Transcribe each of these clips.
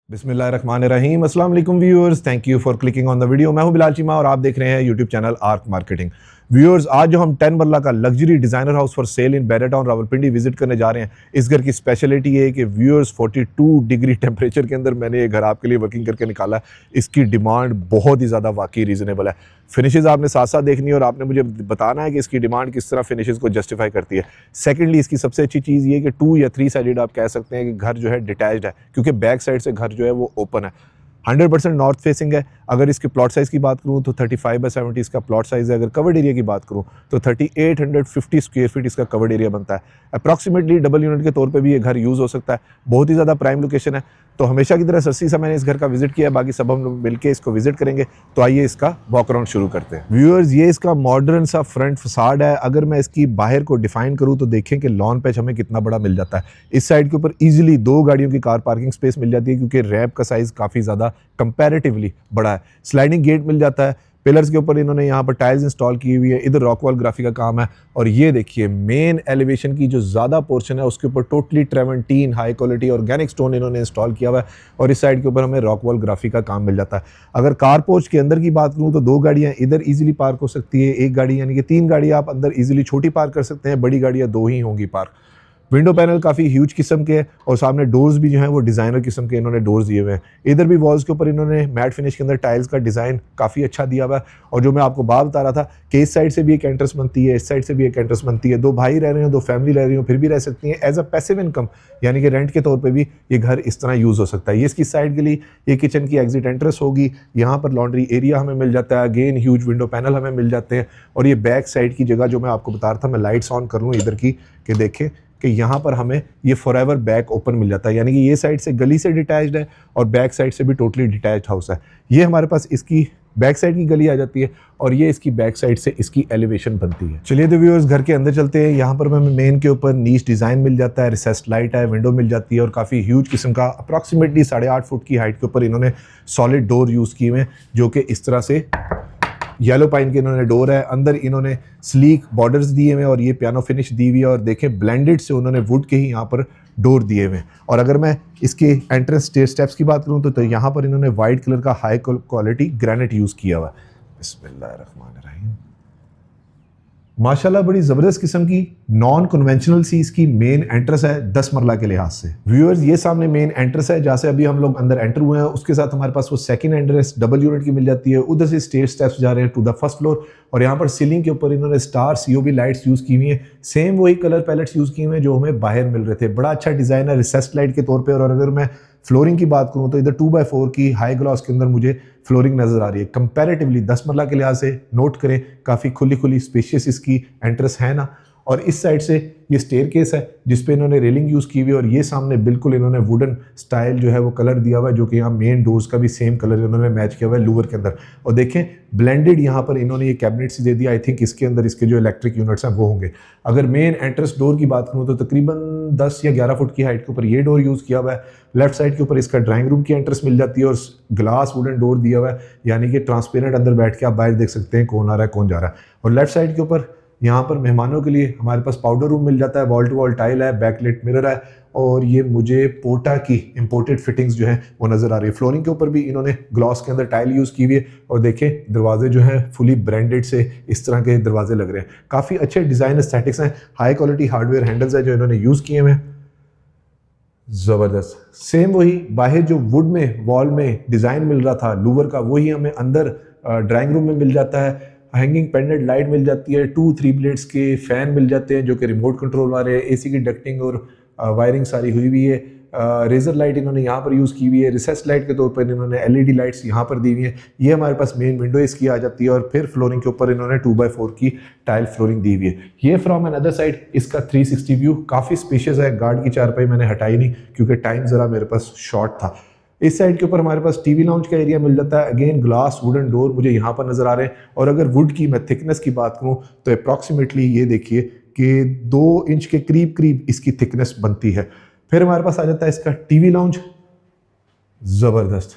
बिस्मिल्लाहिर्रहमानिर्रहीम। अस्सलाम वालेकुम viewers, thank you for clicking on the video. मैं हूं बिलाल चीमा और आप देख रहे हैं YouTube channel Ark Marketing. Viewers, आज जो हम 10 मरला का luxury designer house for sale in Bahria Town Rawalpindi visit करने जा रहे हैं। इस घर की स्पेशलिटी ये है कि व्यूअर्स 42 डिग्री टेम्परेचर के अंदर मैंने ये घर आपके लिए वर्किंग करके निकाला है। इसकी डिमांड बहुत ही ज़्यादा वाकई रीजनेबल है। फिनिशेज आपने साथ साथ देखनी है और आपने मुझे बताना है कि इसकी डिमांड किस तरह फिनिशेज को जस्टिफाई करती है। सेकेंडली, इसकी सबसे अच्छी चीज़ ये है कि 2 या 3 साइडेड आप कह सकते हैं कि घर जो है डिटैच्ड है, क्योंकि बैक साइड से घर जो है वो ओपन है। 100% नॉर्थ फेसिंग है। अगर इसके प्लॉट साइज़ की बात करूँ तो 35/70 इसका प्लॉट साइज़ है। अगर कवर्ड एरिया की बात करूँ तो 3850 स्क्वायर फीट इसका कवर्ड एरिया बनता है। अप्रॉक्सीमेटली डबल यूनिट के तौर पे भी ये घर यूज़ हो सकता है। बहुत ही ज़्यादा प्राइम लोकेशन है। तो हमेशा की तरह सस्ती सा मैंने इस घर का विजिट किया, बाकी सब हम लोग मिलकर इसको विजिट करेंगे। तो आइए इसका वॉक अराउंड शुरू करते हैं। व्यूअर्स, ये इसका मॉडर्न सा फ्रंट फसाड है। अगर मैं इसकी बाहर को डिफाइन करूँ तो देखें कि लॉन पैच हमें कितना बड़ा मिल जाता है। इस साइड के ऊपर ईजिली 2 गाड़ियों की कार पार्किंग स्पेस मिल जाती है, क्योंकि रैप का साइज़ काफ़ी ज़्यादा कंपैरेटिवली बड़ा है। स्लाइडिंग गेट मिल जाता है। पिलर्स के ऊपर इन्होंने यहाँ पर टाइल्स इंस्टॉल की हुई है। इधर रॉकवॉल ग्राफी का काम है। और ये देखिए, मेन एलिवेशन की जो ज़्यादा पोर्शन है उसके ऊपर totally travertine high quality organic stone इन्होंने इंस्टॉल किया हुआ है। और इस साइड के ऊपर हमें रॉकवॉल ग्राफी का काम मिल जाता है। अगर कार पोर्च के अंदर की बात करूँ तो 2 गाड़ियाँ इधर ईजिली पार्क हो सकती है। 1 गाड़ी यानी कि 3 गाड़ी आप अंदर ईजिली छोटी पार्क कर सकते हैं। बड़ी गाड़ियाँ 2 ही होंगी पार्क। विंडो पैनल काफ़ी ह्यूज किस्म के हैं और सामने डोर्स भी जो हैं वो डिज़ाइनर किस्म के इन्होंने डोर्स दिए हुए हैं। इधर भी वॉल्स के ऊपर इन्होंने मैट फिनिश के अंदर टाइल्स का डिज़ाइन काफ़ी अच्छा दिया हुआ है। और जो मैं आपको बात बता रहा था कि इस साइड से भी एक एंट्रेंस बनती है, इस साइड से भी एक एंट्रेंस बनती है। 2 भाई रह रहे हो, 2 फैमिली रह रही हो, फिर भी रह सकती हैं एज अ पैसिव इनकम, यानी कि रेंट के तौर पर भी ये घर इस तरह यूज़ हो सकता है। ये इसकी साइड के लिए ये किचन की एग्जिट एंट्रेंस होगी। यहाँ पर लॉन्ड्री एरिया हमें मिल जाता है। अगेन ह्यूज विंडो पैनल हमें मिल जाते हैं। और ये बैक साइड की जगह जो मैं आपको बता रहा था, मैं लाइट्स ऑन कर लूँ इधर की, कि देखें कि यहाँ पर हमें ये फॉरएवर बैक ओपन मिल जाता है, यानी कि ये साइड से गली से डिटैच्ड है और बैक साइड से भी टोटली डिटैच्ड हाउस है। ये हमारे पास इसकी बैक साइड की गली आ जाती है और ये इसकी बैक साइड से इसकी एलिवेशन बनती है। चलिए तो व्यूअर्स, घर के अंदर चलते हैं। यहाँ पर हमें मेन के ऊपर नीच डिज़ाइन मिल जाता है, रिसेस्ड लाइट है, विंडो मिल जाती है और काफ़ी ह्यूज किस्म का अप्रॉक्सीमेटली 8.5 फुट की हाइट के ऊपर इन्होंने सॉलिड डोर यूज़ किए हुए हैं, जो कि इस तरह से येलो पाइन के इन्होंने डोर है। अंदर इन्होंने स्लीक बॉर्डर्स दिए हुए हैं और ये पियानो फिनिश दी हुई है। और देखें, ब्लेंडेड से उन्होंने वुड के ही यहाँ पर डोर दिए हुए हैं। और अगर मैं इसके एंट्रेंस स्टेप्स की बात करूँ तो यहाँ पर इन्होंने वाइट कलर का हाई क्वालिटी ग्रेनाइट यूज़ किया हुआ है। बिस्मिल्लाहिर्रहमानिर्रहीम। माशाल्लाह बड़ी ज़बरदस्त किस्म की नॉन कन्वेंशनल सी इसकी मेन एंट्रेंस है 10 मरला के लिहाज से। व्यूअर्स, ये सामने मेन एंट्रेंस है जहाँ से अभी हम लोग अंदर एंटर हुए हैं। उसके साथ हमारे पास वो सेकंड एंट्रेंस डबल यूनिट की मिल जाती है। उधर से स्टेयर स्टेप्स जा रहे हैं टू द फर्स्ट फ्लोर। और यहाँ पर सीलिंग के ऊपर इन्होंने स्टार COB लाइट्स यूज़ की हुई हैं। सेम वही कलर पैलेट्स यूज़ किए हुए हैं जो हमें बाहर मिल रहे थे। बड़ा अच्छा डिज़ाइन है रिसेस्ड लाइट के तौर पर। और अगर मैं फ्लोरिंग की बात करूं तो इधर 2x4 की हाई ग्लॉस के अंदर मुझे फ्लोरिंग नजर आ रही है। कंपैरेटिवली 10 मरला के लिहाज से नोट करें, काफ़ी खुली खुली स्पेशियस इसकी एंट्रेंस है ना। और इस साइड से ये स्टेयर केस है जिसपे इन्होंने रेलिंग यूज़ की हुई है। और ये सामने बिल्कुल इन्होंने वुडन स्टाइल जो है वो कलर दिया हुआ है, जो कि यहाँ मेन डोर्स का भी सेम कलर इन्होंने मैच किया हुआ है लूवर के अंदर। और देखें, ब्लेंडेड यहाँ पर इन्होंने ये कैबिनेट्स दे दिया। आई थिंक इसके अंदर इसके जो इलेक्ट्रिक यूनिट्स हैं वो होंगे। अगर मेन एंट्रेंस डोर की बात करूँ तो तकरीबन 10 या 11 फुट की हाइट के ऊपर ये डोर यूज़ किया हुआ है। लेफ्ट साइड के ऊपर इसका ड्राइंग रूम की एंट्रेंस मिल जाती है और ग्लास वुडन डोर दिया हुआ है, यानी कि ट्रांसपेरेंट अंदर बैठ के आप बाहर देख सकते हैं कौन आ रहा है कौन जा रहा है। और लेफ्ट साइड के ऊपर यहाँ पर मेहमानों के लिए हमारे पास पाउडर रूम मिल जाता है। वॉल टू वॉल टाइल है, बैकलाइट मिरर है। और ये मुझे पोटा की इंपोर्टेड फिटिंग्स जो हैं वो नज़र आ रही है। फ्लोरिंग के ऊपर भी इन्होंने ग्लॉस के अंदर टाइल यूज़ की हुई है। और देखें, दरवाजे जो हैं फुली ब्रांडेड से इस तरह के दरवाजे लग रहे हैं। काफ़ी अच्छे डिज़ाइन एस्थेटिक्स हैं। हाई क्वालिटी हार्डवेयर हैंडल्स है जो इन्होंने यूज़ किए हुए हैं। ज़बरदस्त। सेम वही बाहर जो वुड में वॉल में डिज़ाइन मिल रहा था लूवर का, वही हमें अंदर ड्राइंग रूम में मिल जाता है। हैंगिंग पेंडेंट लाइट मिल जाती है। 2-3 ब्लेड्स के फ़ैन मिल जाते हैं जो कि रिमोट कंट्रोल वाले हैं। AC की डक्टिंग और वायरिंग सारी हुई हुई है। रेजर लाइट इन्होंने यहाँ पर यूज़ की हुई है। रिसेस लाइट के तौर पर इन्होंने LED लाइट्स यहाँ पर दी हुई हैं। ये हमारे पास मेन विंडो इसकी आ जाती है। और फिर फ्लोरिंग के ऊपर इन्होंने 2x4 की टाइल फ्लोरिंग दी हुई है। ये फ्रॉम अनदर साइड इसका 360 व्यू काफ़ी स्पेशियस है। गार्ड की चारपाई मैंने हटाई नहीं क्योंकि टाइम ज़रा मेरे पास शॉर्ट था। इस साइड के ऊपर हमारे पास TV लाउंज का एरिया मिल जाता है। अगेन ग्लास वुडन डोर मुझे यहाँ पर नज़र आ रहे हैं। और अगर वुड की मैं थिकनेस की बात करूँ तो अप्रॉक्सीमेटली ये देखिए कि 2 इंच के करीब करीब इसकी थिकनेस बनती है। फिर हमारे पास आ जाता है इसका TV लाउंज। ज़बरदस्त।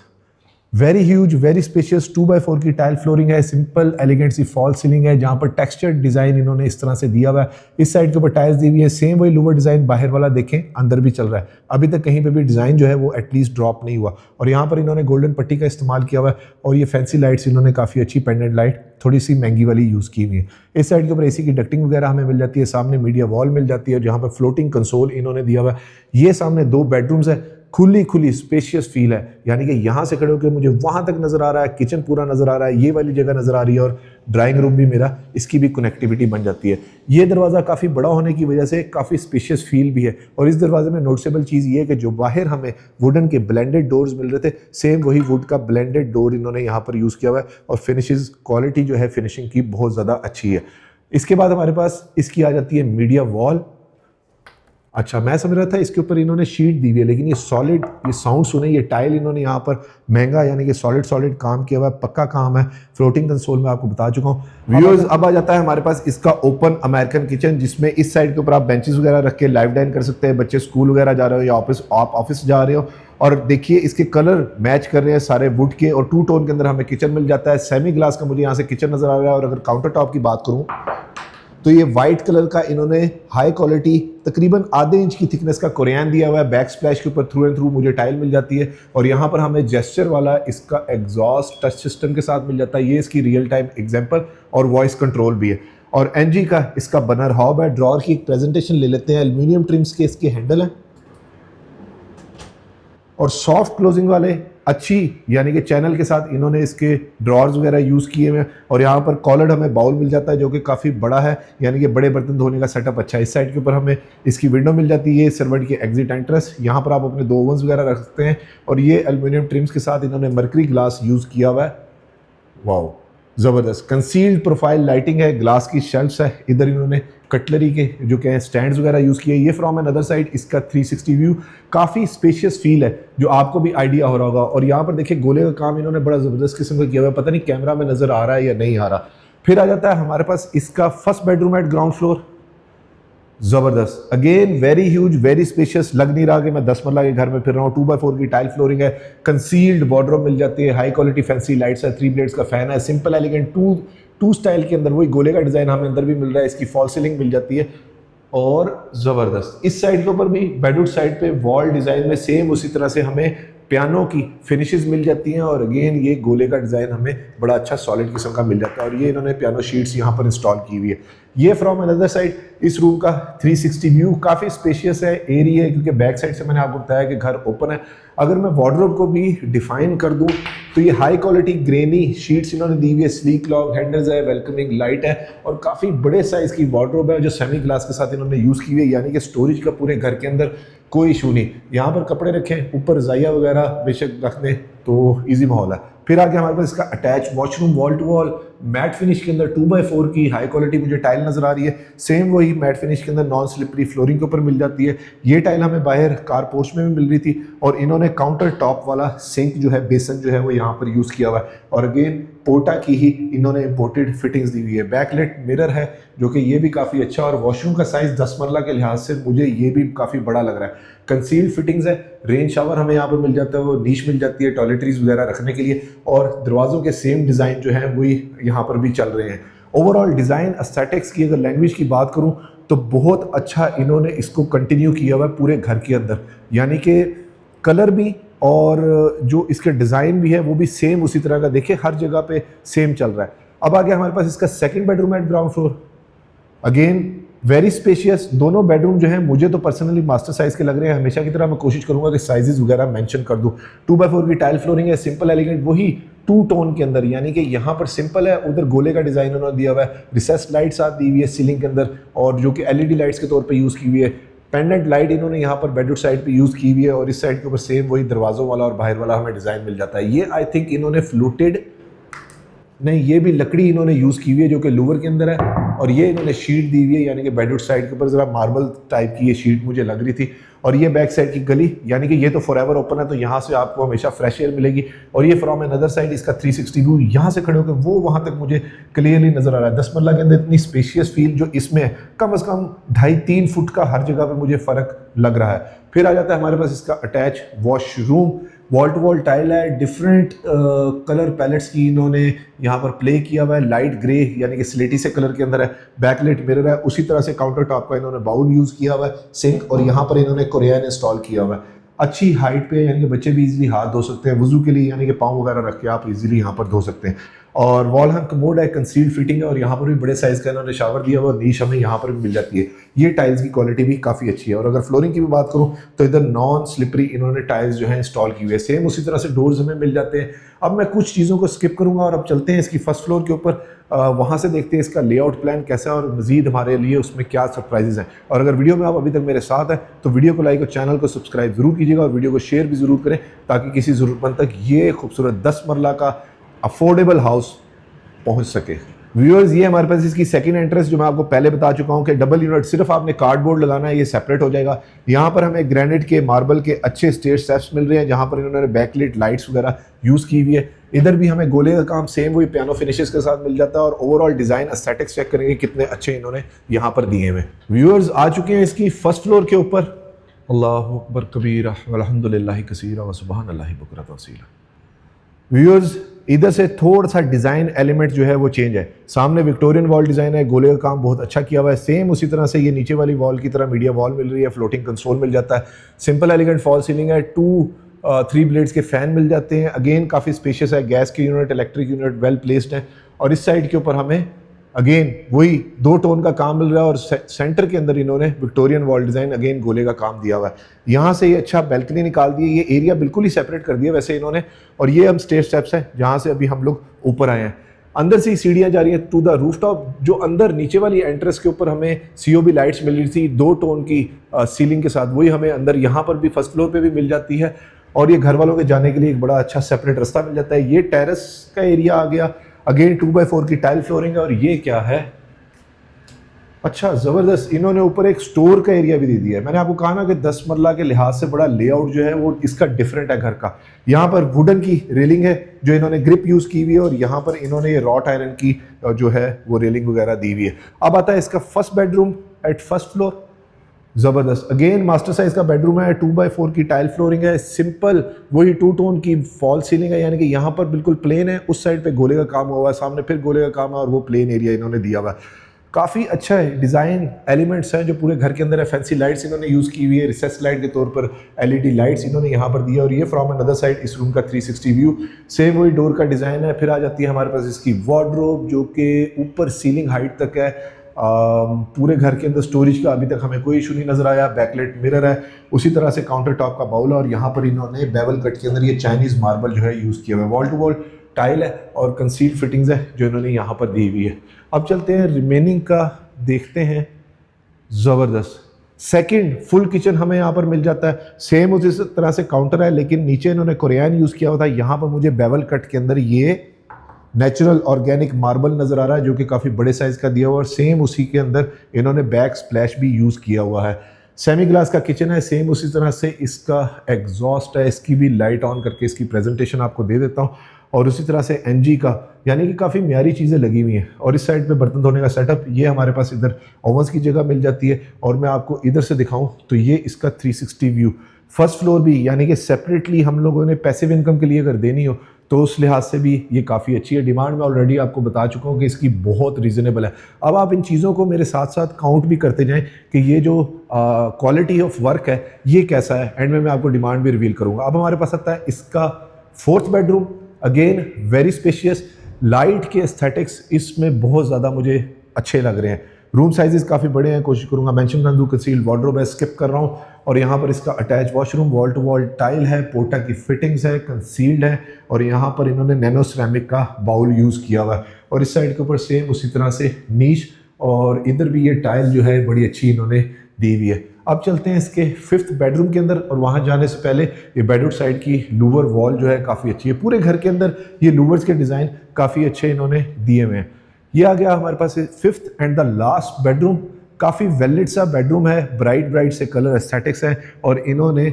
Very huge, very spacious 2x4 की टाइल फ्लोरिंग है, सिंपल एलिगेंट सी फॉल सीलिंग है जहां पर टेक्सचर्ड डिजाइन इन्होंने इस तरह से दिया हुआ है। इस साइड के ऊपर टाइल्स दी हुई है, सेम वही लूवर डिजाइन बाहर वाला देखें अंदर भी चल रहा है, अभी तक कहीं पे भी डिजाइन जो है वो एटलीस्ट ड्रॉप नहीं हुआ। और यहाँ पर इन्होंने गोल्डन पट्टी का इस्तेमाल किया हुआ है और ये फैंसी लाइट्स इन्होंने काफ़ी अच्छी पेंडेंट लाइट थोड़ी सी महंगी वाली यूज़ की हुई है। इस साइड के ऊपर एसी की डक्टिंग वगैरह हमें मिल जाती है, सामने मीडिया वॉल मिल जाती है जहाँ पर फ्लोटिंग कंसोल इन्होंने दिया हुआ है। ये सामने 2 बेडरूम्स है, खुली खुली स्पेशियस फील है, यानी कि यहाँ से खड़े होकर मुझे वहाँ तक नज़र आ रहा है, किचन पूरा नज़र आ रहा है, ये वाली जगह नज़र आ रही है और ड्राइंग रूम भी मेरा, इसकी भी कनेक्टिविटी बन जाती है। ये दरवाज़ा काफ़ी बड़ा होने की वजह से काफ़ी स्पेशियस फील भी है। और इस दरवाजे में नोटिसेबल चीज़ ये है कि जो बाहर हमें वुडन के ब्लेंडेड डोर्स मिल रहे थे, सेम वही वुड का ब्लेंडेड डोर इन्होंने यहाँ पर यूज़ किया हुआ है और फिनिशेस क्वालिटी जो है फिनिशिंग की बहुत ज़्यादा अच्छी है। इसके बाद हमारे पास इसकी आ जाती है मीडिया वॉल। अच्छा, मैं समझ रहा था इसके ऊपर इन्होंने शीट दी हुई है, लेकिन ये सॉलिड, ये साउंड सुने, ये टाइल इन्होंने यहाँ पर महंगा यानी कि सॉलिड काम किया हुआ है, पक्का काम है। फ्लोटिंग कंसोल में आपको बता चुका हूँ। व्यूअर्स, अब आ जाता है हमारे पास इसका ओपन अमेरिकन किचन, जिसमें इस साइड के ऊपर आप बेंचेस वगैरह रख के लाइव डाइन कर सकते हैं, बच्चे स्कूल वगैरह जा रहे हो या आप ऑफिस जा रहे हो। और देखिए इसके कलर मैच कर रहे हैं सारे वुड के, और 2 टोन के अंदर हमें किचन मिल जाता है। सेमी ग्लास का मुझे यहाँ से किचन नजर आ रहा है। और अगर काउंटर टॉप की बात करूँ तो ये वाइट कलर का इन्होंने हाई क्वालिटी तकरीबन आधे इंच की थिकनेस का कोरियन दिया हुआ है। बैक स्प्लैश के ऊपर थ्रू एंड थ्रू मुझे टाइल मिल जाती है। और यहाँ पर हमें जेस्चर वाला इसका एग्जॉस्ट टच सिस्टम के साथ मिल जाता है। ये इसकी रियल टाइम एग्जांपल और वॉइस कंट्रोल भी है। और एनजी का इसका बनर हॉब है। ड्रॉर की एक प्रेजेंटेशन ले लेते हैं। एल्यूमिनियम ट्रिम्स के इसके हैंडल हैं और सॉफ्ट क्लोजिंग वाले अच्छी, यानी कि चैनल के साथ इन्होंने इसके ड्रॉर्स वगैरह यूज़ किए हुए हैं। और यहाँ पर कॉलर्ड हमें बाउल मिल जाता है जो कि काफ़ी बड़ा है, यानी कि बड़े बर्तन धोने का सेटअप अच्छा है। इस साइड के ऊपर हमें इसकी विंडो मिल जाती है, सर्वेंट की एग्जिट एंट्रेंस, यहाँ पर आप अपने 2 ओवन्स वगैरह रख सकते हैं। और ये एल्यूमिनियम ट्रिम्स के साथ इन्होंने मर्करी ग्लास यूज़ किया हुआ है। वाओ, ज़बरदस्त कंसील्ड प्रोफाइल लाइटिंग है, ग्लास की शेल्फ्स है। इधर इन्होंने कटलरी के जो क्या है स्टैंड्स वगैरह यूज़ किए। ये फ्रॉम अनदर साइड इसका 360 व्यू, काफ़ी स्पेशियस फील है जो आपको भी आइडिया हो रहा होगा। और यहाँ पर देखिए गोले का काम इन्होंने बड़ा ज़बरदस्त किस्म का किया हुआ है, पता नहीं कैमरा में नज़र आ रहा है या नहीं आ रहा। फिर आ जाता है हमारे पास इसका first bedroom at ground floor. ज़बरदस्त, again very huge, very spacious, लग नहीं रहा कि मैं 10 मरला के घर में फिर रहा हूँ। 2x4 की टाइल फ्लोरिंग है, कंसील्ड वार्डरोब मिल जाती है, हाई क्वालिटी फैंसी लाइट्स है, 3 ब्लेड्स का फैन है, सिंपल एलिगेंट टू स्टाइल के अंदर वही गोले का डिज़ाइन हमें अंदर भी मिल रहा है। इसकी फॉल सीलिंग मिल जाती है। और ज़बरदस्त इस साइड के ऊपर भी बेडरूम साइड पे वॉल डिज़ाइन में सेम उसी तरह से हमें पियानो की फिनिशेस मिल जाती हैं। और अगेन ये गोले का डिज़ाइन हमें बड़ा अच्छा सॉलिड किस्म का मिल जाता है। और ये इन्होंने पियानो शीट्स यहाँ पर इंस्टॉल की हुई है। ये फ्रॉम अनदर साइड इस रूम का 360 व्यू, काफ़ी स्पेशियस है, एरी है, क्योंकि बैक साइड से मैंने आपको बताया कि घर ओपन है। अगर मैं वार्डरोब को भी डिफाइन कर दूं तो ये हाई क्वालिटी ग्रेनी शीट्स इन्होंने दी हुई है, स्लीक लॉक हैंडल्स है, वेलकमिंग लाइट है और काफ़ी बड़े साइज़ की वार्डरोब है जो सेमी ग्लास के साथ इन्होंने यूज़ की हुई है, यानी कि स्टोरेज का पूरे घर के अंदर कोई इशू नहीं। यहाँ पर कपड़े रखें, ऊपर रज़ाइया वगैरह बेशक रख दें तो ईजी माहौल है। फिर आगे हमारे पास इसका attach washroom, wall to wall matt finish के अंदर 2x4 की हाई क्वालिटी मुझे टाइल नजर आ रही है। सेम वही मैट फिनिश के अंदर नॉन स्लिपरी फ्लोरिंग के ऊपर मिल जाती है। ये टाइल हमें बाहर कार पोर्च में भी मिल रही थी। और इन्होंने काउंटर टॉप वाला सिंक जो है, बेसन जो है वो यहाँ पर यूज़ किया हुआ है। और अगेन पोटा की ही इन्होंने इंपोर्टेड फिटिंग्स दी हुई है। बैकलेट मिरर है जो कि ये भी काफ़ी अच्छा, और वॉशरूम का साइज़ 10 मरला के लिहाज से मुझे ये भी काफ़ी बड़ा लग रहा है। कंसील्ड फिटिंग्स है, रेन शावर हमें यहाँ पर मिल जाता है, वो नीश मिल जाती है टॉयलेटरीज वगैरह रखने के लिए। और दरवाज़ों के सेम डिज़ाइन जो है वही यहाँ पर भी चल रहे हैं। ओवरऑल डिज़ाइन एस्थेटिक्स की अगर लैंग्वेज की बात करूँ तो बहुत अच्छा इन्होंने इसको कंटिन्यू किया हुआ है पूरे घर के अंदर, यानी कि कलर भी और जो इसके डिज़ाइन भी है वो भी सेम उसी तरह का, देखिए हर जगह पे सेम चल रहा है। अब आ गया हमारे पास इसका second bedroom at ground floor. Again very spacious, दोनों बेडरूम जो है मुझे तो पर्सनली मास्टर साइज के लग रहे हैं। हमेशा की तरह मैं कोशिश करूंगा कि साइजेस वगैरह मेंशन कर दूं। 2x4 की टाइल फ्लोरिंग है, सिंपल एलिगेंट, वही 2 टोन के अंदर, यानी कि यहाँ पर सिंपल है, उधर गोले का डिजाइन उन्होंने दिया हुआ है। रिसेस लाइट साथ दी हुई है सीलिंग के अंदर, और जो कि LED लाइट्स के तौर पर यूज़ की हुई है। पेंडेंट लाइट इन्होंने यहाँ पर बेडरूम साइड पे यूज़ की हुई है। और इस साइड के ऊपर सेम वही दरवाज़ों वाला और बाहर वाला हमें डिज़ाइन मिल जाता है। ये आई थिंक इन्होंने फ्लूटेड नहीं, ये भी लकड़ी इन्होंने यूज़ की हुई है जो कि लूवर के अंदर है। और ये इन्होंने शीट दी हुई है, यानी कि बेडरूम साइड के ऊपर ज़रा मार्बल टाइप की ये शीट मुझे लग रही थी। और ये बैक साइड की गली, यानी कि ये तो फॉरएवर ओपन है, तो यहाँ से आपको हमेशा फ्रेश एयर मिलेगी। और ये फ्रॉम अनदर साइड इसका 360 व्यू, यहाँ से खड़े होकर वो वहाँ तक मुझे क्लियरली नज़र आ रहा है। 10 मरला के अंदर इतनी स्पेशियस फील जो इसमें कम से कम 2.5-3 फुट का हर जगह पर मुझे फ़र्क लग रहा है। फिर आ जाता है हमारे पास इसका attach washroom. Wall to wall tile है, डिफरेंट कलर पैलेट्स की इन्होंने यहाँ पर प्ले किया हुआ है। लाइट ग्रे यानी कि स्लेटी से कलर के अंदर है, बैकलाइट मिरर है, उसी तरह से काउंटर टॉप का इन्होंने बाउल यूज़ किया हुआ है, सिंक, और यहाँ पर इन्होंने कोरियन इंस्टॉल किया हुआ है। अच्छी हाइट पे, यानी कि बच्चे भी इजीली हाथ धो सकते हैं, वजू के लिए यानी कि पाँव वगैरह रख के आप इजीली यहाँ पर धो सकते हैं। और वॉल हैंग कमोड है, कंसील्ड फिटिंग है, और यहाँ पर भी बड़े साइज का इन्होंने शावर दिया हुआ, नीश हमें यहाँ पर भी मिल जाती है। ये टाइल्स की क्वालिटी भी काफ़ी अच्छी है। और अगर फ्लोरिंग की भी बात करूँ तो इधर नॉन स्लिपरी इन्होंने टाइल्स जो है इंस्टॉल की हुई है। सेम उसी तरह से डोर्स हमें मिल जाते हैं। अब मैं कुछ चीज़ों को स्किप करूँगा और अब चलते हैं इसकी फर्स्ट फ्लोर के ऊपर, वहाँ से देखते हैं इसका लेआउट प्लान कैसा है और मजीद हमारे लिए उसमें क्या सरप्राइजेज हैं। और अगर वीडियो में आप अभी तक मेरे साथ हैं तो वीडियो को लाइक और चैनल को सब्सक्राइब जरूर कीजिएगा और वीडियो को शेयर भी ज़रूर करें ताकि किसी ज़रूरतमंद तक ये खूबसूरत 10 मरला का अफोर्डेबल हाउस पहुंच सके। व्यूअर्स, ये हमारे पास इसकी सेकंड एंट्रेंस जो मैं आपको पहले बता चुका हूं कि डबल यूनिट, सिर्फ आपने कार्डबोर्ड लगाना है, ये सेपरेट हो जाएगा। यहाँ पर हमें ग्रेनाइट के, मार्बल के अच्छे स्टेयर स्टेप्स मिल रहे हैं जहाँ पर इन्होंने बैकलाइट लाइट्स वगैरह यूज़ की हुई है। इधर भी हमें गोले का काम सेम वही पियानो फिनिशेस के साथ मिल जाता है। और ओवरऑल डिज़ाइन एस्थेटिक्स चेक करेंगे कितने अच्छे इन्होंने यहाँ पर दिए हुए। व्यूअर्स, आ चुके हैं इसकी फर्स्ट फ्लोर के ऊपर। अल्लाहु अकबर कबीरा वल्हम्दुलिल्लाहि कसीरा व सुब्हानल्लाहि बुकरत व असीला। व्यूअर्स, इधर से थोड़ा सा डिज़ाइन एलिमेंट जो है वो चेंज है। सामने विक्टोरियन वॉल डिज़ाइन है, गोले का काम बहुत अच्छा किया हुआ है। सेम उसी तरह से ये नीचे वाली वॉल की तरह मीडिया वॉल मिल रही है, फ्लोटिंग कंसोल मिल जाता है, सिंपल एलिगेंट फॉल सीलिंग है, 3 ब्लेड्स के फैन मिल जाते हैं। अगेन काफ़ी स्पेशियस है, गैस की unit, electric unit well placed है। और इस साइड के ऊपर हमें अगेन वही 2 टोन का काम मिल रहा है और सेंटर के अंदर इन्होंने विक्टोरियन वॉल डिज़ाइन, अगेन गोले का काम दिया हुआ है। यहाँ से ये अच्छा बैल्कनी निकाल दी है, ये एरिया बिल्कुल ही सेपरेट कर दिया वैसे इन्होंने। और ये हम स्टेयर स्टेप्स हैं जहाँ से अभी हम लोग ऊपर आए हैं। अंदर से ही सीढ़ियाँ जा रही है टू द रूफटॉप, जो अंदर नीचे वाली एंट्रेंस के ऊपर हमें COB लाइट्स मिल रही थी 2 टोन की सीलिंग के साथ, वही हमें अंदर यहाँ पर भी फर्स्ट फ्लोर पे भी मिल जाती है। और ये घर वालों के जाने के लिए एक बड़ा अच्छा सेपरेट रास्ता मिल जाता है। ये टेरेस का एरिया आ गया, अगेन 2x4 की टाइल फ्लोरिंग है। और ये क्या है, अच्छा ज़बरदस्त, इन्होंने ऊपर एक स्टोर का एरिया भी दे दिया है। मैंने आपको कहा ना कि 10 मरला के लिहाज से बड़ा लेआउट जो है वो इसका डिफरेंट है घर का। यहाँ पर वुडन की रेलिंग है जो इन्होंने ग्रिप यूज़ की हुई है, और यहाँ पर इन्होंने ये रॉट आयरन की जो है वो रेलिंग वगैरह दी हुई है। अब आता है इसका first bedroom at first floor. ज़बरदस्त, अगेन मास्टर साइज का बेडरूम है, 2x4 की टाइल फ्लोरिंग है, सिंपल वही 2 टोन की फॉल सीलिंग है, यानी कि यहाँ पर बिल्कुल प्लेन है, उस साइड पे गोले का काम हुआ है, सामने फिर गोले का काम है, और वो प्लेन एरिया इन्होंने दिया हुआ है। काफ़ी अच्छा है, डिज़ाइन एलिमेंट्स हैं जो पूरे घर के अंदर है। फैंसी लाइट्स इन्होंने यूज़ की हुई है, रिसेस लाइट के तौर पर LED लाइट्स इन्होंने यहाँ पर दिया। और ये फ्रॉम अनदर साइड इस रूम का 360 व्यू, सेम वही डोर का डिज़ाइन है। फिर आ जाती है हमारे पास इसकी वार्डरोब जो कि ऊपर सीलिंग हाइट तक है। पूरे घर के अंदर स्टोरेज का अभी तक हमें कोई इशू नहीं नज़र आया। बैकलाइट मिरर है, उसी तरह से काउंटर टॉप का बाउल है, और यहाँ पर इन्होंने बेवल कट के अंदर ये चाइनीज़ मार्बल जो है यूज़ किया हुआ है। वॉल टू वॉल टाइल है और कंसील्ड फिटिंग्स है जो इन्होंने यहाँ पर दी हुई है। अब चलते हैं रिमेनिंग का, देखते हैं। ज़बरदस्त, सेकंड फुल किचन हमें यहाँ पर मिल जाता है। सेम उसी तरह से काउंटर है, लेकिन नीचे इन्होंने कोरियन यूज़ किया हुआ था। यहाँ पर मुझे बेवल कट के अंदर ये नेचुरल ऑर्गेनिक मार्बल नज़र आ रहा है जो कि काफ़ी बड़े साइज़ का दिया हुआ है। और सेम उसी के अंदर इन्होंने बैक स्प्लैश भी यूज़ किया हुआ है। सेमी ग्लास का किचन है, सेम उसी तरह से इसका एग्जॉस्ट है। इसकी भी लाइट ऑन करके इसकी प्रेजेंटेशन आपको दे देता हूँ। और उसी तरह से NG का, यानी कि काफ़ी म्यारी चीज़ें लगी हुई हैं। और इस साइड पे बर्तन धोने का सेटअप, ये हमारे पास इधर ओवंस की जगह मिल जाती है। और मैं आपको इधर से दिखाऊं तो ये इसका 360 व्यू, फर्स्ट फ्लोर भी, यानी कि सेपरेटली हम लोगों ने पैसिव इनकम के लिए अगर देनी हो तो उस लिहाज से भी ये काफ़ी अच्छी है। डिमांड में ऑलरेडी आपको बता चुका हूँ कि इसकी बहुत रीज़नेबल है। अब आप इन चीज़ों को मेरे साथ साथ काउंट भी करते जाएं कि ये जो क्वालिटी ऑफ वर्क है ये कैसा है। एंड में मैं आपको डिमांड भी रिवील करूँगा। अब हमारे पास आता है इसका fourth bedroom, again very spacious. Light के एस्थेटिक्स इसमें बहुत ज़्यादा मुझे अच्छे लग रहे हैं। रूम साइजेस काफ़ी बड़े हैं, कोशिश करूँगा मेंशन कर दूँ। कंसील्ड वार्डरोब है, स्किप कर रहा हूँ। और यहाँ पर इसका attach washroom, wall to wall tile है, पोर्टा की फिटिंग्स है, कंसील्ड है। और यहाँ पर इन्होंने नैनो सिरेमिक का बाउल यूज़ किया हुआ है। और इस साइड के ऊपर सेम उसी तरह से नीश, और इधर भी ये टाइल जो है बड़ी अच्छी इन्होंने दी हुई है। अब चलते हैं इसके फिफ्थ बेडरूम के अंदर। और वहाँ जाने से पहले ये बेडरूम साइड की लूवर वॉल जो है काफ़ी अच्छी है। पूरे घर के अंदर ये लूवर्स के डिज़ाइन काफ़ी अच्छे इन्होंने दिए हुए हैं। ये आ गया हमारे पास fifth and the last bedroom. काफ़ी वेलिड सा बेडरूम है, ब्राइट ब्राइट से कलर एस्थेटिक्स हैं और इन्होंने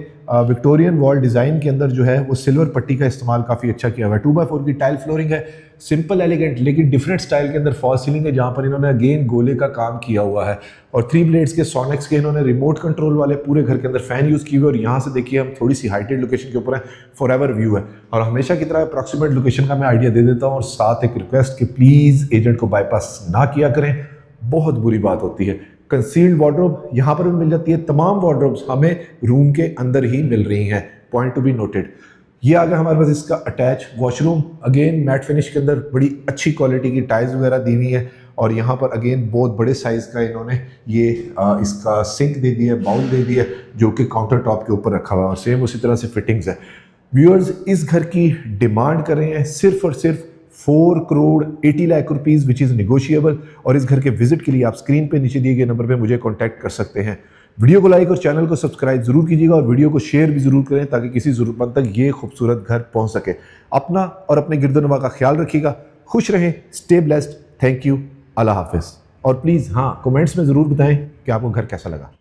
विक्टोरियन वॉल डिज़ाइन के अंदर जो है वो सिल्वर पट्टी का इस्तेमाल काफ़ी अच्छा किया हुआ है। 2x4 की टाइल फ्लोरिंग है, सिंपल एलिगेंट लेकिन डिफरेंट स्टाइल के अंदर फॉल सीलिंग है जहाँ पर इन्होंने अगेन गोले का काम किया हुआ है और 3 ब्लेड्स के सोनेक्स के इन्होंने रिमोट कंट्रोल वाले पूरे घर के अंदर फैन यूज़ किए हुए और यहाँ से देखिए हम थोड़ी सी हाइटेड लोकेशन के ऊपर है, फॉरएवर व्यू है। और हमेशा की तरह अप्रॉक्सीमेट लोकेशन का मैं आइडिया दे देता हूँ और साथ एक रिक्वेस्ट कि प्लीज़ एजेंट को बाईपास ना किया करें, बहुत बुरी बात होती है। कंसील्ड वार्डरोब यहाँ पर भी मिल जाती है, तमाम वार्डरोब्स हमें रूम के अंदर ही मिल रही हैं, पॉइंट टू बी नोटेड। ये आ गया हमारे पास इसका attach washroom, again mat finish के अंदर बड़ी अच्छी क्वालिटी की टाइल्स वगैरह दी हुई है और यहाँ पर अगेन बहुत बड़े साइज़ का इन्होंने ये इसका सिंक दे दिया है, बाउल दे दिया है जो कि काउंटर टॉप के ऊपर रखा हुआ है और सेम उसी तरह से फिटिंग्स है। व्यूअर्स इस घर की डिमांड कर रहे हैं सिर्फ और सिर्फ 4 crore 80 lakh rupees which is negotiable और इस घर के विजिट के लिए आप स्क्रीन पे नीचे दिए गए नंबर पे मुझे कांटेक्ट कर सकते हैं। वीडियो को लाइक और चैनल को सब्सक्राइब जरूर कीजिएगा और वीडियो को शेयर भी जरूर करें ताकि किसी ज़रूरतमंद तक ये खूबसूरत घर पहुंच सके। अपना और अपने गिरदोनवा का ख्याल रखिएगा, खुश रहें, स्टे ब्लेस्ड, थैंक यू, अल्लाह हाफिज़। और प्लीज़ हाँ कमेंट्स में ज़रूर बताएं कि आपको घर कैसा लगा।